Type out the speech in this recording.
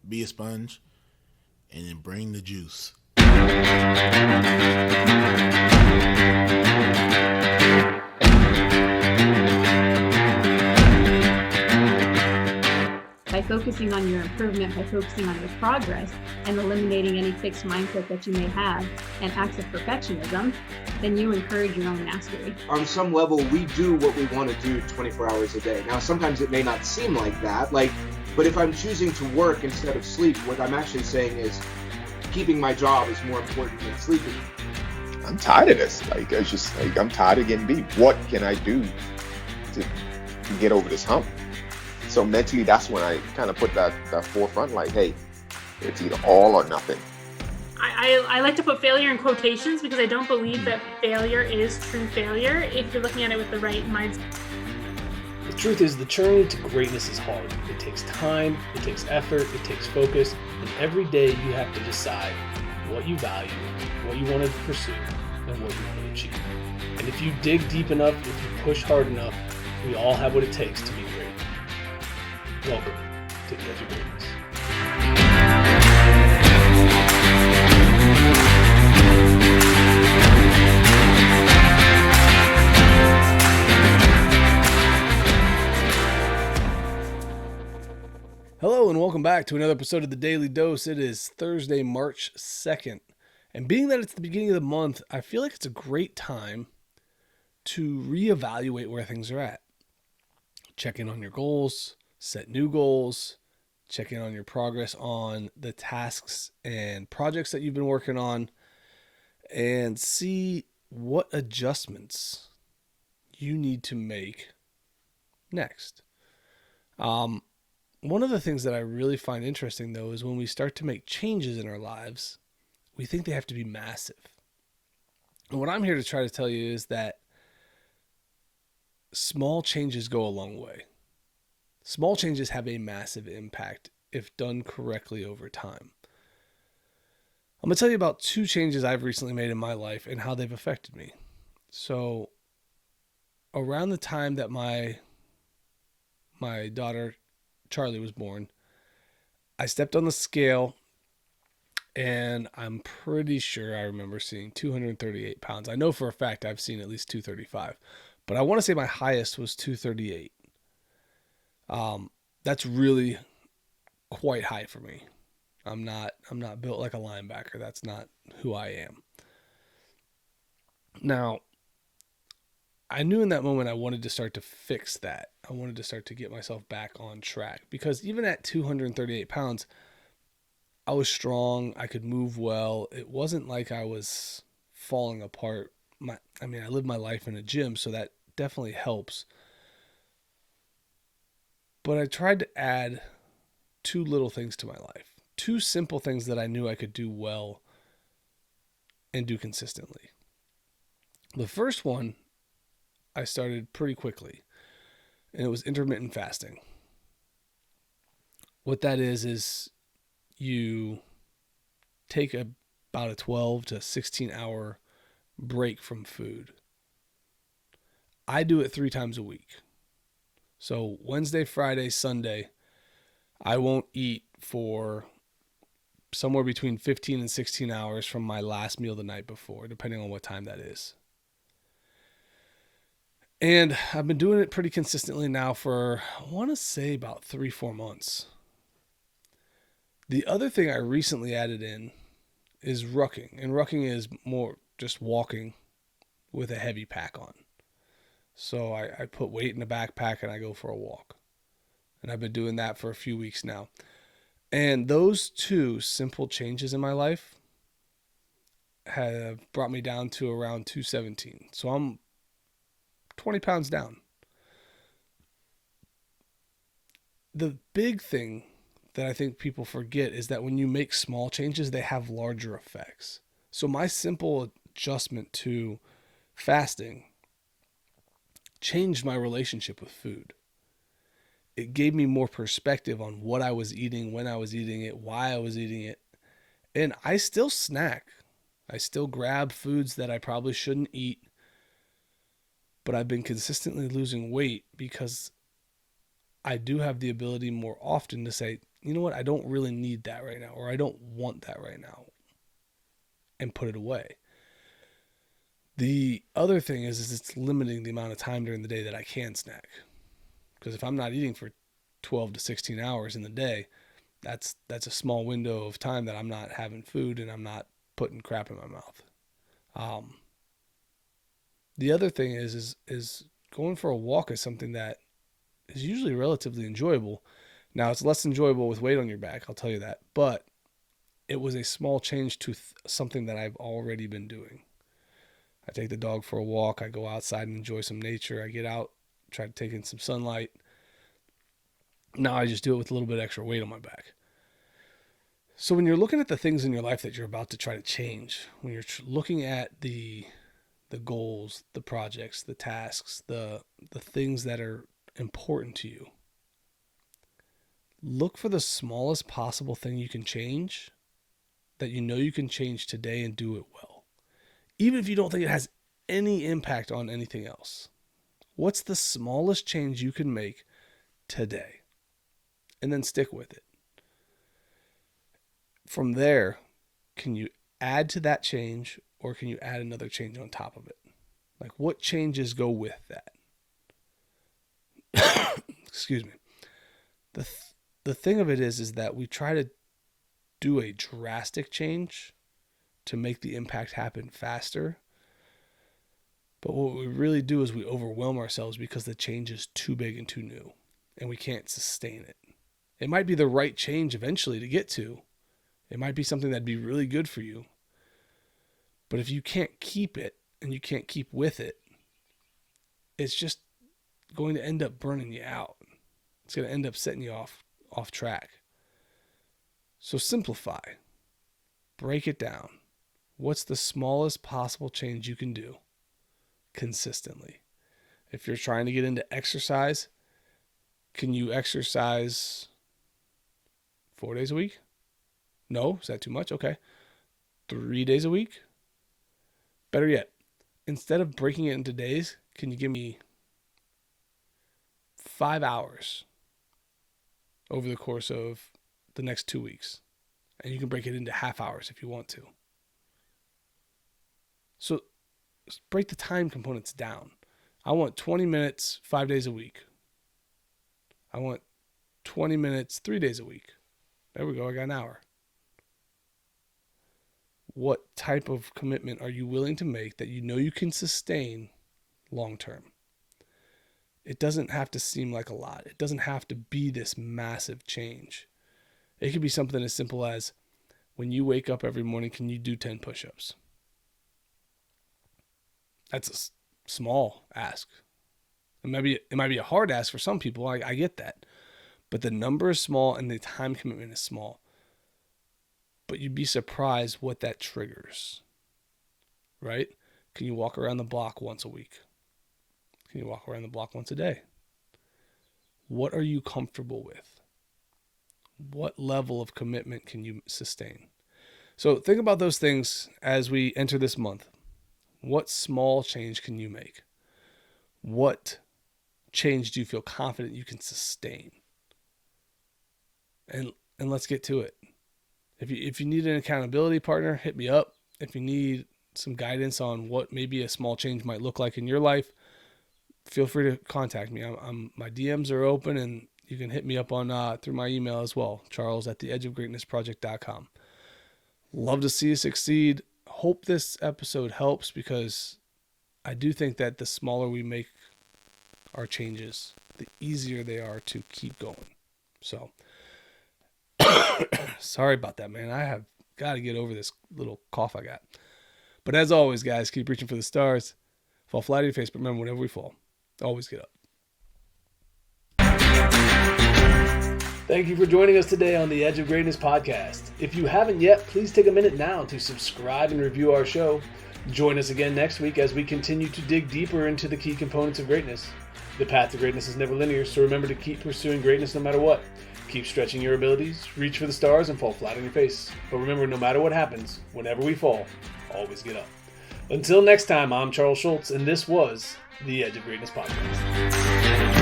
be a sponge, and then bring the juice. By focusing on your improvement, by focusing on your progress, and eliminating any fixed mindset that you may have and acts of perfectionism, then you encourage your own mastery. On some level, we do what we want to do 24 hours a day. Now, sometimes it may not seem like that, but if I'm choosing to work instead of sleep, what I'm actually saying is keeping my job is more important than sleeping. I'm tired of this. I'm tired of getting beat. What can I do to get over this hump? So mentally, that's when I kind of put that forefront, like, hey, it's either all or nothing. I like to put failure in quotations because I don't believe that failure is true failure if you're looking at it with the right mindset. The truth is, the journey to greatness is hard. It takes time, it takes effort, it takes focus, and every day you have to decide what you value, what you want to pursue, and what you want to achieve. And if you dig deep enough, if you push hard enough, we all have what it takes to be great. Welcome to the Edge of Greatness. Hello and welcome back to another episode of the Daily Dose. It is Thursday, March 2nd. And being that it's the beginning of the month, I feel like it's a great time to reevaluate where things are at. Check in on your goals, set new goals, check in on your progress on the tasks and projects that you've been working on, and see what adjustments you need to make next. One of the things that I really find interesting, though, is when we start to make changes in our lives, we think they have to be massive. And what I'm here to try to tell you is that small changes go a long way. Small changes have a massive impact if done correctly over time. I'm going to tell you about two changes I've recently made in my life and how they've affected me. So around the time that my daughter Charlie was born, I stepped on the scale and I'm pretty sure I remember seeing 238 pounds. I know for a fact I've seen at least 235, but I want to say my highest was 238. That's really quite high for me. I'm not built like a linebacker. That's not who I am. Now, I knew in that moment I wanted to start to fix that. I wanted to start to get myself back on track because even at 238 pounds, I was strong. I could move well. It wasn't like I was falling apart. I lived my life in a gym, so that definitely helps. But I tried to add two little things to my life. Two simple things that I knew I could do well and do consistently. The first one I started pretty quickly, and it was intermittent fasting. What that is you take about a 12 to 16 hour break from food. I do it 3 times a week. So Wednesday, Friday, Sunday, I won't eat for somewhere between 15 and 16 hours from my last meal the night before, depending on what time that is. And I've been doing it pretty consistently now for, I want to say, about 3-4 months. The other thing I recently added in is rucking. And rucking is more just walking with a heavy pack on. So I put weight in a backpack and I go for a walk. And I've been doing that for a few weeks now. And those two simple changes in my life have brought me down to around 217. So I'm 20 pounds down. The big thing that I think people forget is that when you make small changes, they have larger effects. So my simple adjustment to fasting changed my relationship with food. It gave me more perspective on what I was eating, when I was eating it, why I was eating it. And I still snack. I still grab foods that I probably shouldn't eat. But I've been consistently losing weight because I do have the ability more often to say, you know what, I don't really need that right now, or I don't want that right now, and put it away. The other thing is it's limiting the amount of time during the day that I can snack. Because if I'm not eating for 12 to 16 hours in the day, that's a small window of time that I'm not having food and I'm not putting crap in my mouth. The other thing is going for a walk is something that is usually relatively enjoyable. Now, it's less enjoyable with weight on your back, I'll tell you that. But it was a small change to something that I've already been doing. I take the dog for a walk. I go outside and enjoy some nature. I get out, try to take in some sunlight. Now I just do it with a little bit extra weight on my back. So when you're looking at the things in your life that you're about to try to change, when you're looking at the goals, the projects, the tasks, the things that are important to you, look for the smallest possible thing you can change that you know you can change today and do it well. Even if you don't think it has any impact on anything else. What's the smallest change you can make today? And then stick with it. From there, can you add to that change, or can you add another change on top of it? Like, what changes go with that? Excuse me. The thing of it is that we try to do a drastic change to make the impact happen faster. But what we really do is we overwhelm ourselves because the change is too big and too new, and we can't sustain it. It might be the right change eventually to get to. It might be something that'd be really good for you. But if you can't keep it and you can't keep with it, it's just going to end up burning you out. It's going to end up setting you off track. So simplify. Break it down. What's the smallest possible change you can do consistently? If you're trying to get into exercise, can you exercise 4 days a week? No? Is that too much? Okay. 3 days a week? Better yet, instead of breaking it into days, can you give me 5 hours over the course of the next 2 weeks? And you can break it into half hours if you want to. So break the time components down. I want 20 minutes 5 days a week. I want 20 minutes 3 days a week. There we go. I got an hour. What type of commitment are you willing to make that you know you can sustain long term? It doesn't have to seem like a lot. It doesn't have to be this massive change. It could be something as simple as, when you wake up every morning, can you do 10 push-ups? That's a small ask. It might be a hard ask for some people. I get that. But the number is small and the time commitment is small. But you'd be surprised what that triggers. Right? Can you walk around the block once a week? Can you walk around the block once a day? What are you comfortable with? What level of commitment can you sustain? So think about those things as we enter this month. What small change can you make? What change do you feel confident you can sustain? And let's get to it. If you need an accountability partner, hit me up. If you need some guidance on what maybe a small change might look like in your life, feel free to contact me. My DMs are open, and you can hit me up on through my email as well, charles@theedgeofgreatnessproject.com. Love to see you succeed. Hope this episode helps, because I do think that the smaller we make our changes, the easier they are to keep going. So, sorry about that, man. I have got to get over this little cough I got. But as always, guys, keep reaching for the stars. Fall flat on your face, but remember, whenever we fall, always get up. Thank you for joining us today on the Edge of Greatness podcast. If you haven't yet, please take a minute now to subscribe and review our show. Join us again next week as we continue to dig deeper into the key components of greatness. The path to greatness is never linear, so remember to keep pursuing greatness no matter what. Keep stretching your abilities, reach for the stars, and fall flat on your face. But remember, no matter what happens, whenever we fall, always get up. Until next time, I'm Charles Schultz, and this was the Edge of Greatness podcast.